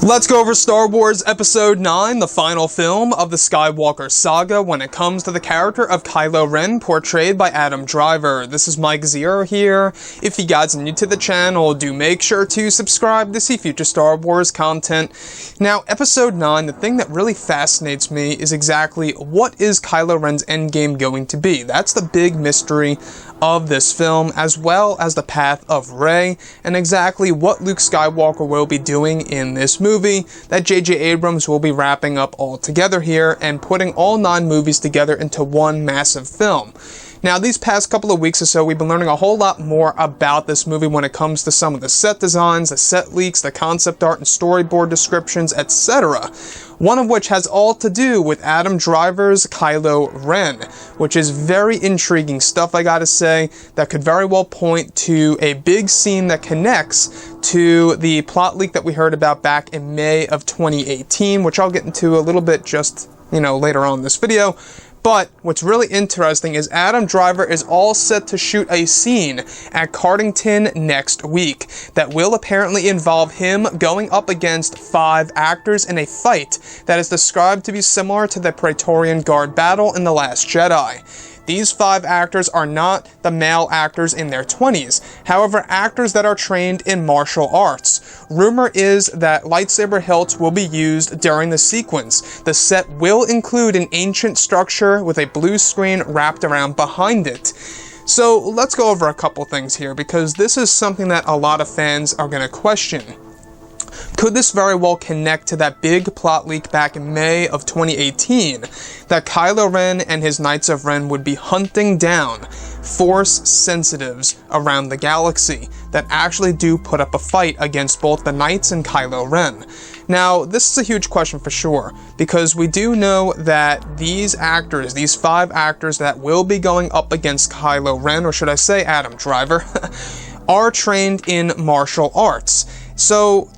Let's go over Star Wars Episode 9, the final film of the Skywalker saga when it comes to the character of Kylo Ren, portrayed by Adam Driver. This is Mike Zero here. If you guys are new to the channel, do make sure to subscribe to see future Star Wars content. Now, Episode 9, the thing that really fascinates me is exactly what is Kylo Ren's endgame going to be. That's the big mystery of this film, as well as the path of Rey, and exactly what Luke Skywalker will be doing in this movie that J.J. Abrams will be wrapping up all together here and putting all 9 movies together into one massive film. Now, these past couple of weeks or so, we've been learning a whole lot more about this movie when it comes to some of the set designs, the set leaks, the concept art and storyboard descriptions, etc. One of which has all to do with Adam Driver's Kylo Ren, which is very intriguing stuff, I gotta say, that could very well point to a big scene that connects to the plot leak that we heard about back in May of 2018, which I'll get into a little bit just, later on in this video. But what's really interesting is Adam Driver is all set to shoot a scene at Cardington next week that will apparently involve him going up against 5 actors in a fight that is described to be similar to the Praetorian Guard battle in The Last Jedi. These 5 actors are not the male actors in their 20s, however, actors that are trained in martial arts. Rumor is that lightsaber hilts will be used during the sequence. The set will include an ancient structure with a blue screen wrapped around behind it. So let's go over a couple things here, because this is something that a lot of fans are going to question. Could this very well connect to that big plot leak back in May of 2018 that Kylo Ren and his Knights of Ren would be hunting down Force sensitives around the galaxy that actually do put up a fight against both the Knights and Kylo Ren? Now, this is a huge question for sure, because we do know that these actors, these 5 actors that will be going up against Kylo Ren, or should I say Adam Driver, are trained in martial arts. So,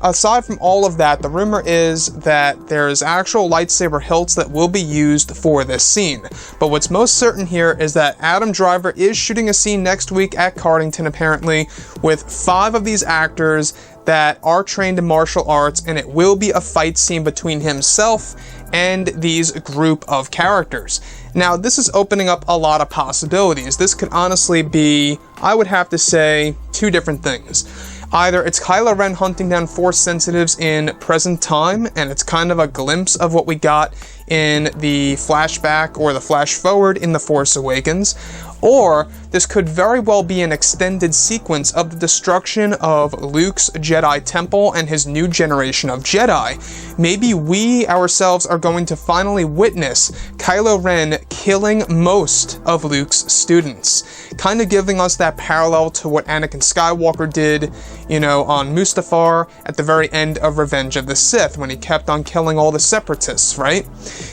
aside from all of that, the rumor is that there's actual lightsaber hilts that will be used for this scene. But what's most certain here is that Adam Driver is shooting a scene next week at Cardington, apparently, with 5 of these actors that are trained in martial arts, and it will be a fight scene between himself and these group of characters. Now, this is opening up a lot of possibilities. This could honestly be, I would have to say, 2 different things. Either it's Kylo Ren hunting down Force sensitives in present time, and it's kind of a glimpse of what we got in the flashback or the flash forward in The Force Awakens, or this could very well be an extended sequence of the destruction of Luke's Jedi Temple and his new generation of Jedi. Maybe we ourselves are going to finally witness Kylo Ren killing most of Luke's students, kind of giving us that parallel to what Anakin Skywalker did, on Mustafar at the very end of Revenge of the Sith, when he kept on killing all the separatists, right?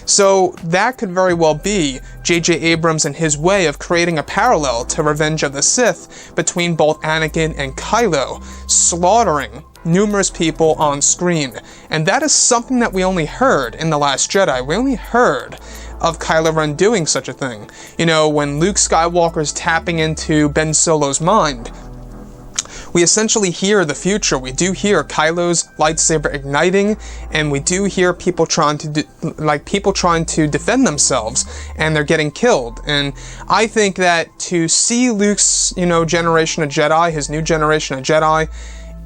So that could very well be J.J. Abrams and his way of creating a parallel to Revenge of the Sith between both Anakin and Kylo, slaughtering numerous people on screen. And that is something that we only heard in The Last Jedi. We only heard of Kylo Ren doing such a thing. When Luke Skywalker is tapping into Ben Solo's mind, we essentially hear the future. We do hear Kylo's lightsaber igniting, and we do hear people trying to defend themselves, and they're getting killed. And I think that to see Luke's, generation of Jedi, his new generation of Jedi,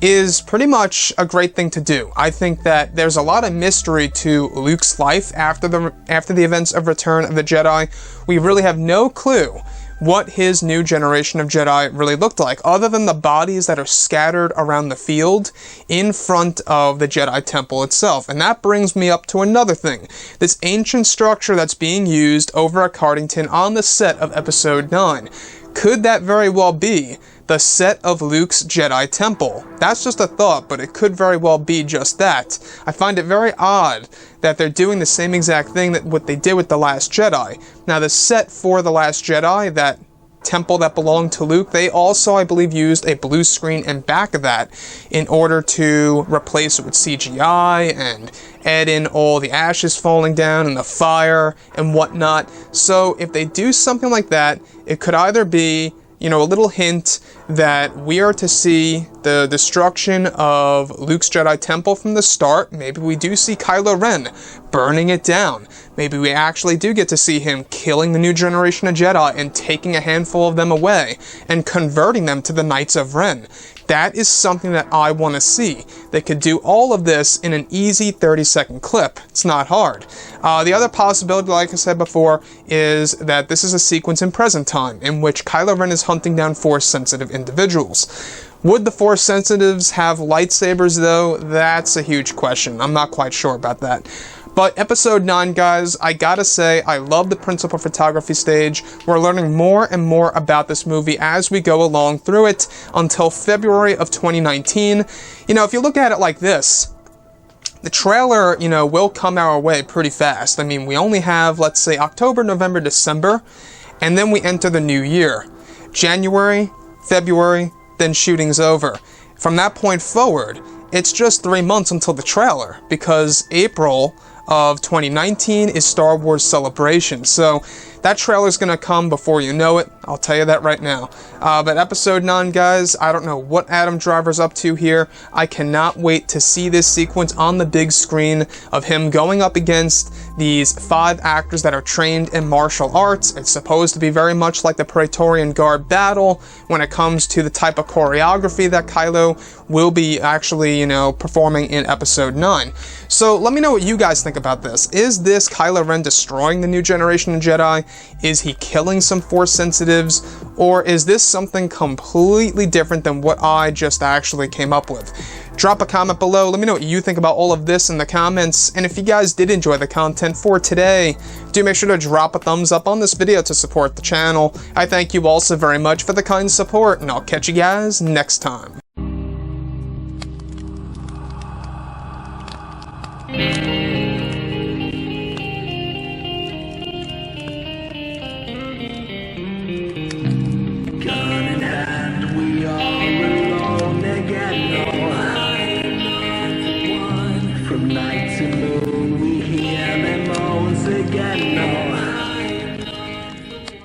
is pretty much a great thing to do. I think that there's a lot of mystery to Luke's life after the events of Return of the Jedi. We really have no clue what his new generation of Jedi really looked like, other than the bodies that are scattered around the field in front of the Jedi Temple itself. And that brings me up to another thing. This ancient structure that's being used over at Cardington on the set of Episode 9. Could that very well be the set of Luke's Jedi Temple? That's just a thought, but it could very well be just that. I find it very odd that they're doing the same exact thing that what they did with The Last Jedi. Now, the set for The Last Jedi, that temple that belonged to Luke, they also, I believe, used a blue screen in back of that in order to replace it with CGI and add in all the ashes falling down and the fire and whatnot. So if they do something like that, it could either be a little hint that we are to see the destruction of Luke's Jedi Temple from the start. Maybe we do see Kylo Ren burning it down. Maybe we actually do get to see him killing the new generation of Jedi and taking a handful of them away and converting them to the Knights of Ren. That is something that I want to see. They could do all of this in an easy 30-second clip. It's not hard. The other possibility, like I said before, is that this is a sequence in present time in which Kylo Ren is hunting down Force-sensitive individuals. Would the Force-sensitives have lightsabers, though? That's a huge question. I'm not quite sure about that. But Episode 9, guys, I gotta say, I love the principal photography stage. We're learning more and more about this movie as we go along through it until February of 2019. If you look at it like this, the trailer, will come our way pretty fast. I mean, we only have, let's say, October, November, December, and then we enter the new year. January, February, then shooting's over. From that point forward, it's just 3 months until the trailer, because April of 2019 is Star Wars Celebration. So that trailer's gonna come before you know it. I'll tell you that right now. But Episode 9, guys, I don't know what Adam Driver's up to here. I cannot wait to see this sequence on the big screen of him going up against these 5 actors that are trained in martial arts. It's supposed to be very much like the Praetorian Guard battle when it comes to the type of choreography that Kylo will be actually, performing in Episode 9. So let me know what you guys think about this. Is this Kylo Ren destroying the new generation of Jedi? Is he killing some Force sensitives? Or is this something completely different than what I just actually came up with? Drop a comment below. Let me know what you think about all of this in the comments. And if you guys did enjoy the content for today, do make sure to drop a thumbs up on this video to support the channel. I thank you all so very much for the kind support, and I'll catch you guys next time.